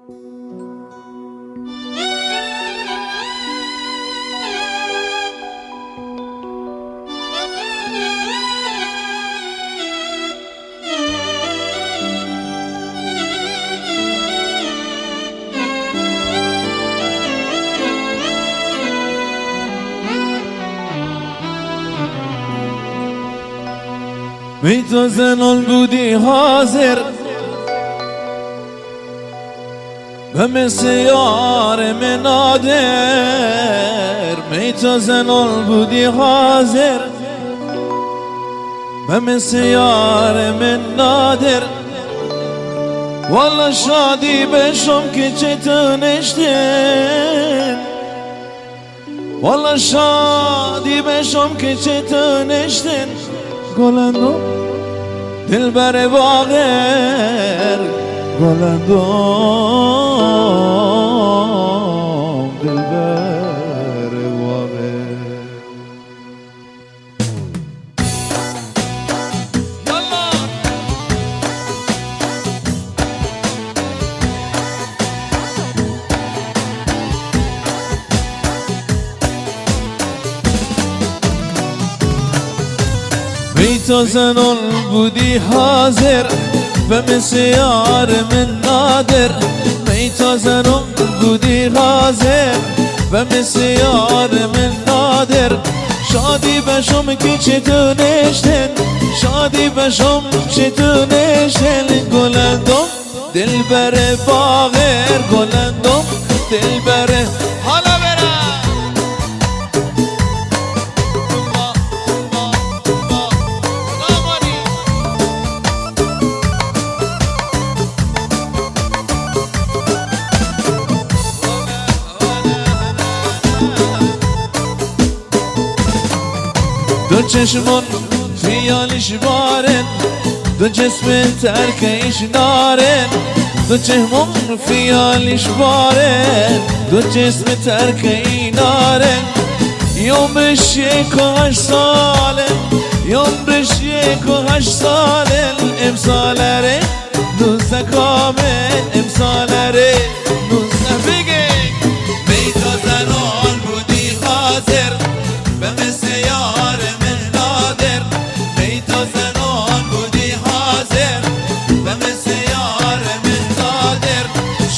بی تو زنان بودی حاضر و مثل یار من نادر. بی تو زنان بودی حاضر و مثل یار من نادر. والا شادی بشم که چه نشتن، والا شادی بشم که چه نشتن. گلندم دل بر واغر، گلندم دل بر واغر. بی تو زنان بودی حاضر و مثل یار من نادر. بی تو زنان بودی حاضر و مثل یار من نادر. شادی بشم که چطور نشتن، شادی بشم چطور نشتن. گلندم دل بر باغر، گلندم دل بر حالا برم. دو چشمون خیالش بارن، دو جسم ترکش نارن. دو چشمون خیالش بارن، دو جسم ترکی نارن. عمرش 1 ساله، عمرش 1 ساله. امسالره 19 کامل، امسالره 19. بگه بی تو زنان بودی حاضر و مثل یار من نادر. بی تو زنان بودی حاضر و مثل یار من نادر.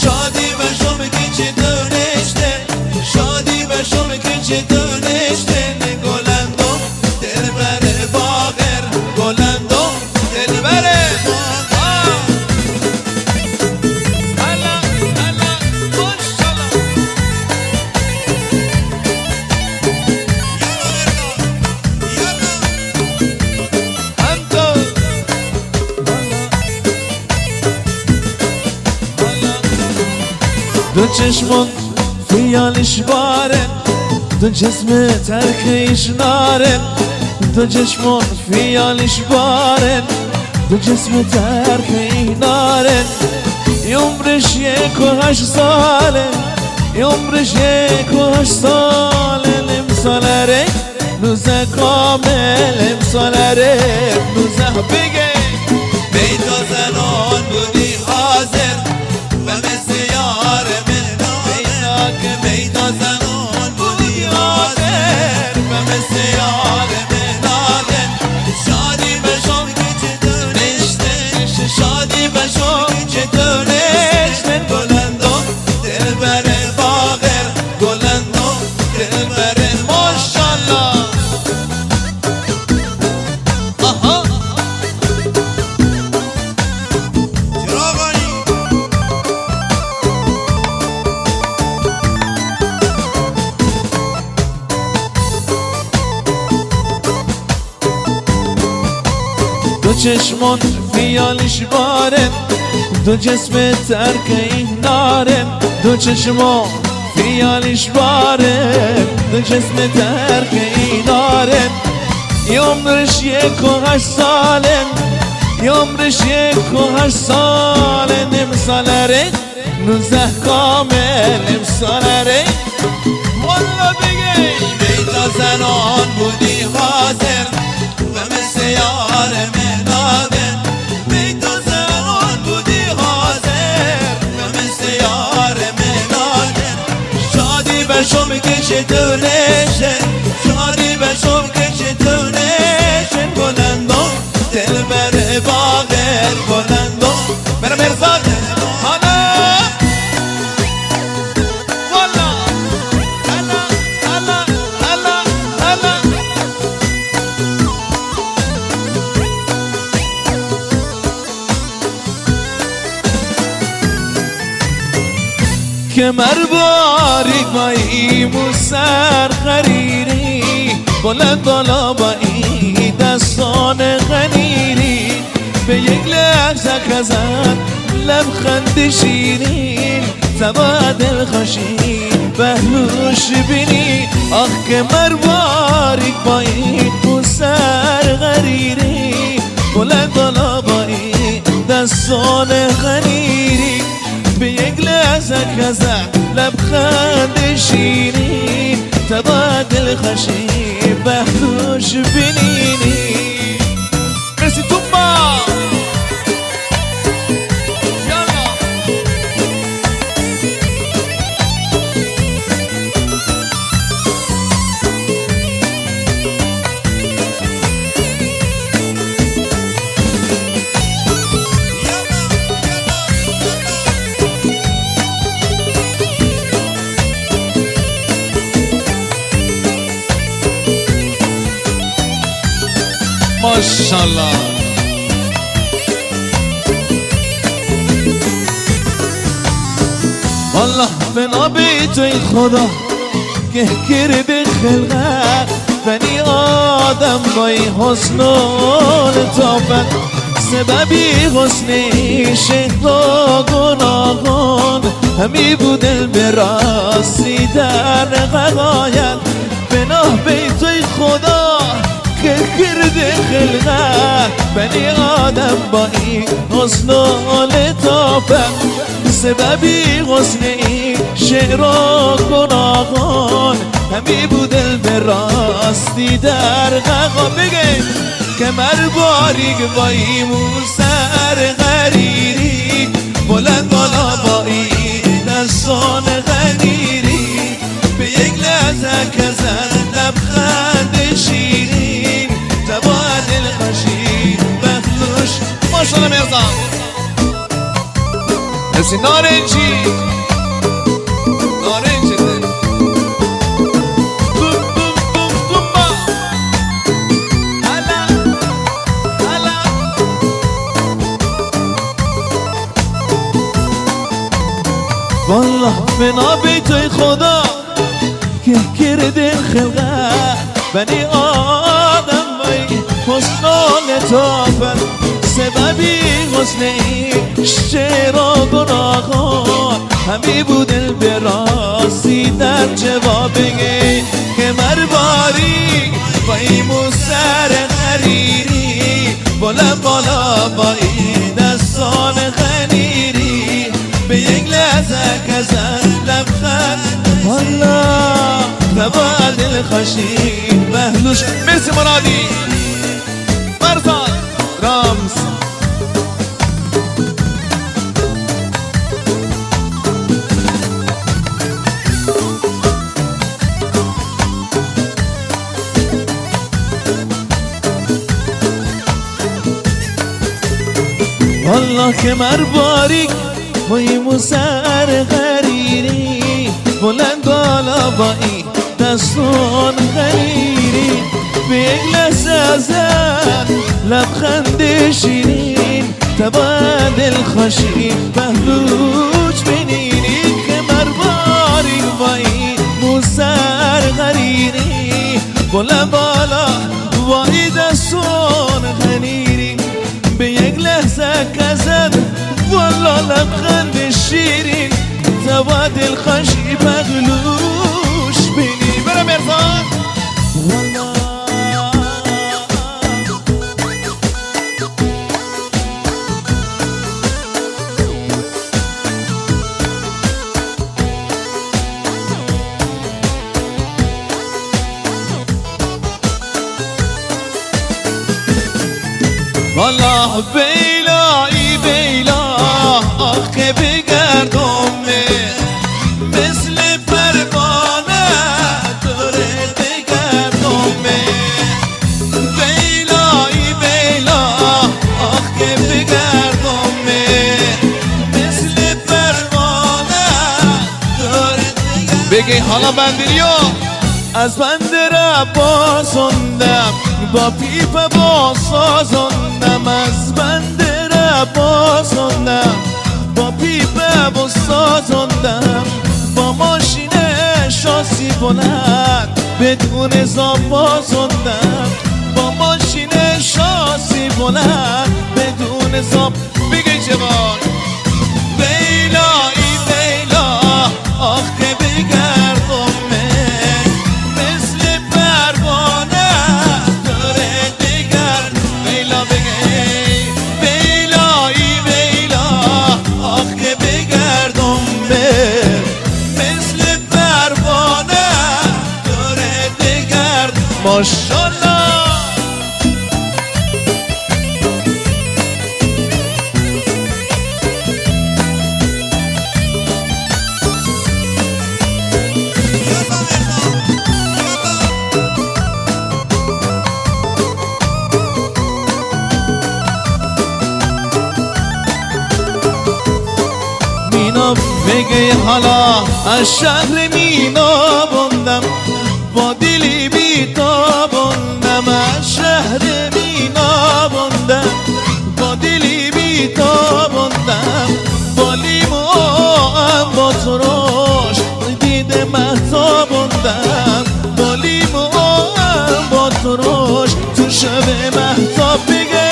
شادی بشم که چطور نشتن، شادی بشم که چطور نشتن. گلندم دل بر باغر، گلندم دل بر دو چشمون خیالش بارن، دو جسم ترکش نارن. دو چشمون خیالش بارن، دو جسم ترکی نارن. عمرش 1 ساله، عمرش 1 ساله. امسالره 19 کامل، امسالره 19. بگه بی تو زنان بودی حاضر و مثل یار من نادر. بی تو زنان بودی حاضر و مثل یار من نادر. شادی بشم که چطور نشتن، شادی بشم که چطور نشتن. گلندم دل بر باغر، گلندم دل بر ماشالله. دو چشمون خیالش بارن، دو جسم ترکی نارن. دو چشمون خیالش بارن، دو جسم ترکی نارن. عمرش 1 ساله، عمرش 1 ساله. امسالره 19 کامل، امسالره. والا بگه بی تو زنان بودی حاضر و مثل یار من نادر. بی تو زنان بودی حاضر و مثل یار چطورشه شادی به شب که چطورشه بلندم دل بره باغر بلندم بره مرزاد حالا والا هلا هلا هلا هلا کمر باریک با ایمو سر خریری بلند بالا با این دستان غنیری به یک لحظه کزن لبخند شیرین تبا دل خوشی بهلوش بینی آخ کمر باریک با ایمو سر خریری بلند بالا با این دستان غنیری به یک لحظه کزن لبخند شیرین تبا دل خوشی بهلوش بینینی مرسی توبا یالا ماشاءالله والله فنا به توی خدا که کرده خلقت بنی آدم با این حسن و لطافت سببی حسن شیخ و گناهان همی بود دل به راستی در غایت فنا به توی خدا که کرده خلقت بنی آدم با این حسن و لطافت سببی حسن این شعر و گناهان همی بود دل به راستی در غقا بگه کمر باریک با این سر غریری بلند بالا با این دستان غنیری به یک لحظه کزن لبخند شیرین تبا دل خوشی بخلوش ماشاءالله مرزان مرسی نارنجی نارنجی دل بوم بوم بوم بوم با هلا هلا والله بنا به توی خدا که کرده خلقت بنی آدم بای حسن و لطافت سببی حسن این شعر و گناهان همی بود دل به راستی در جواب بگه کمر باریک با این سر غریری بلند بالا با این دستان غنیری به یک لحظه کزن لبخند والا تبا دل خوشی بهلوش مرسی مرادی مرزاد رامز والله کمر باریک با این سر غریری بلند بالا با این دستان غریری به یک لحظه ازت لبخند شیرین تبا دل خوشی بهلوش بینینی کمر باریک با این سر غریری بلند بالا با این دستان غریری به یک لحظه کزد والا لبخند شیرین تبا دل خوشی بغلوش بینی برم مرزان والا والا بیلایی بیلا آخه بگردم مثل پروانه بگی حالا بندریو از بندر بازندم با پیپ بازازندم از بندر بازندم با پیپ بازازندم با ماشین شاسی بلند بدون زاب بازندم با ماشین شاسی بلند بدون زاب بگی جوان بیلایی بیلا آخ که بگردم مثل پروانه داره دیگر بیلا بگی بیلایی بیلا آخ که بگردم مثل پروانه داره دیگر ماشالله بگی حالا از شهر مینا بندم با دلی بیتا بندم از شهر مینا بندم با دلی بیتا بندم با لیمو هم با تروش دیده مهتا بندم با لیمو هم با تروش تو شب مهتا بگی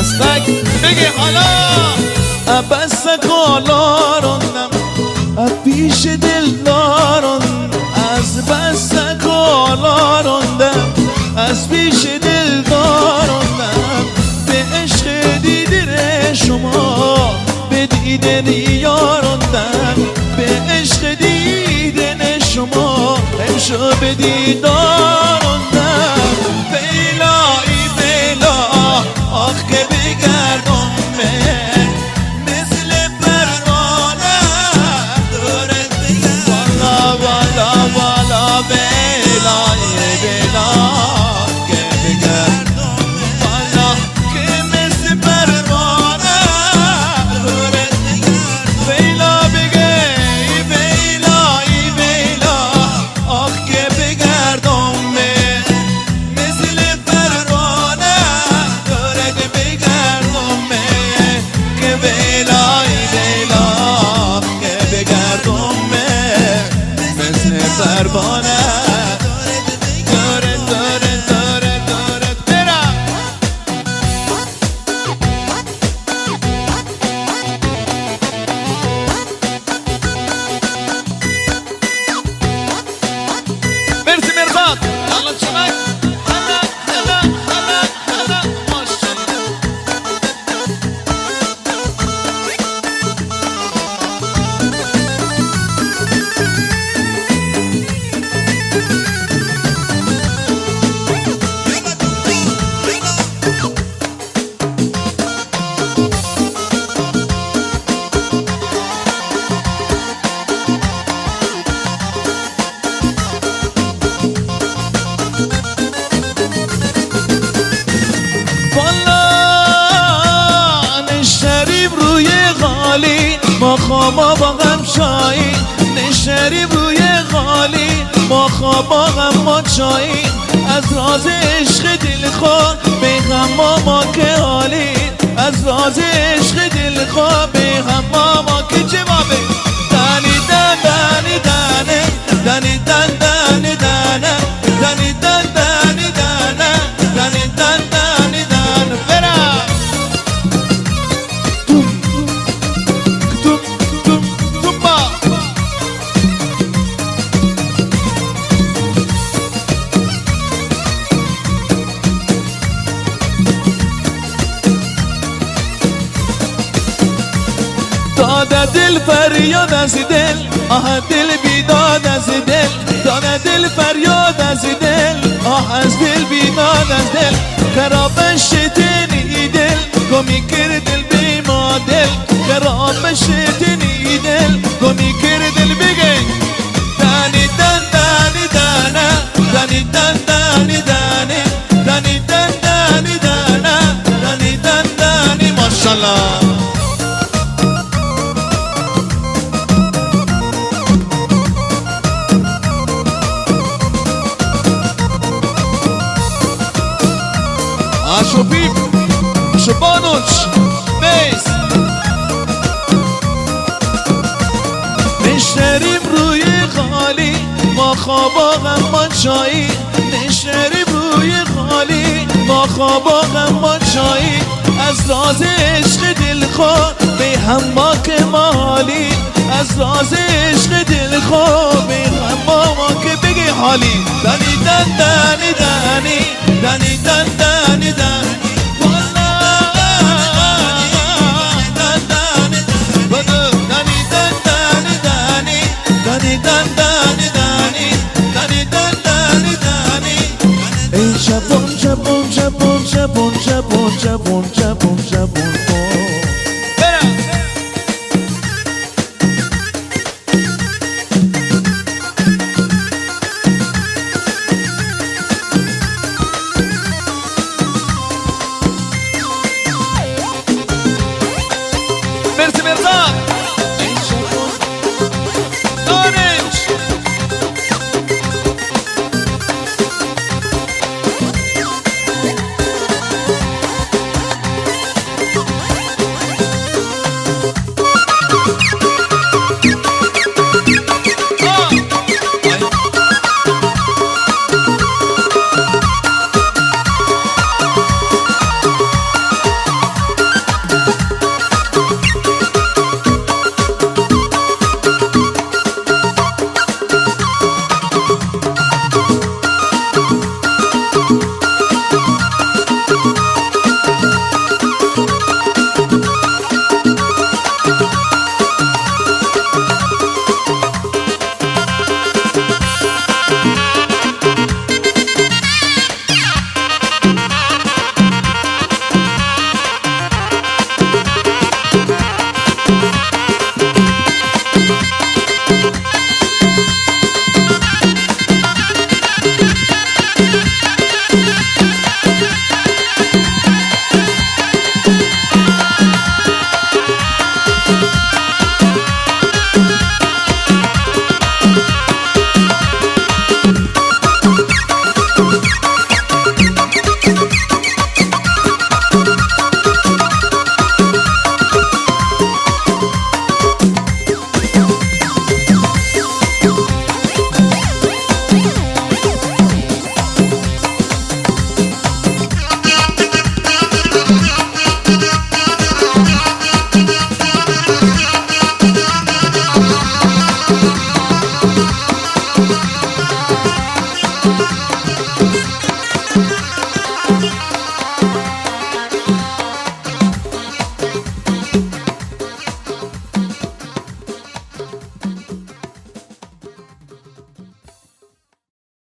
بستک بگی حالا بستک حالا رندم پیش دل دارم از بستک حالا رندم از پیش دل دارم به عشق دیدن شما به دیدن یارندم به عشق دیدن شما امشو به دیدارندم بیلایی بیلا آخ که بگردم مثل پروانه داره دیگر والا والا والا بیلای بیلا که بگردم والا که مثل پروانه داره دیگر بیلا بگی بیلای بیلا آخ که بگردم پروانه داره داره داره داره برم مرسی مرزاد الان چمک ما خوابا با غم چایی نشریم روی غالی ما خوابا غم ما چایی از راز عشق دلخواه بگم ما که حالی از راز عشق دلخواه بگم ما که جوابه دانی دن دانی دانه دانی دن دانی دانه دانی دن دانی دانه دانی دن دانی دانه برم داده دل فریاد از دل، آه دل بیداد از دل، داده دل فریاد از دل، آه از دل بیداد از دل. خراب شیطانی دل گمی کرد دل بی ما دل، خراب شیطانی دل گمی کرد دل بگی دانی دن دانی دانا، دانی دن دانی دانی، دانی دن دانی دانا، دانی دن دانی. ماشاءالله شوفيب شبانوش بيس نشتریم روی خالی ما خوابا غم چایی، نشتریم روی خالی ما خوابا غم چایی. از راز عشق دلخواه به هم ما که مالی، از راز عشق دلخواه به هم ما که بگی حالی. دانی دن دانی دانی، دانی دن دانی دانی، Japon, Japon, Japon, Japon, Japon, Japon, Japon, Japon. Merci, Merzan. Orange.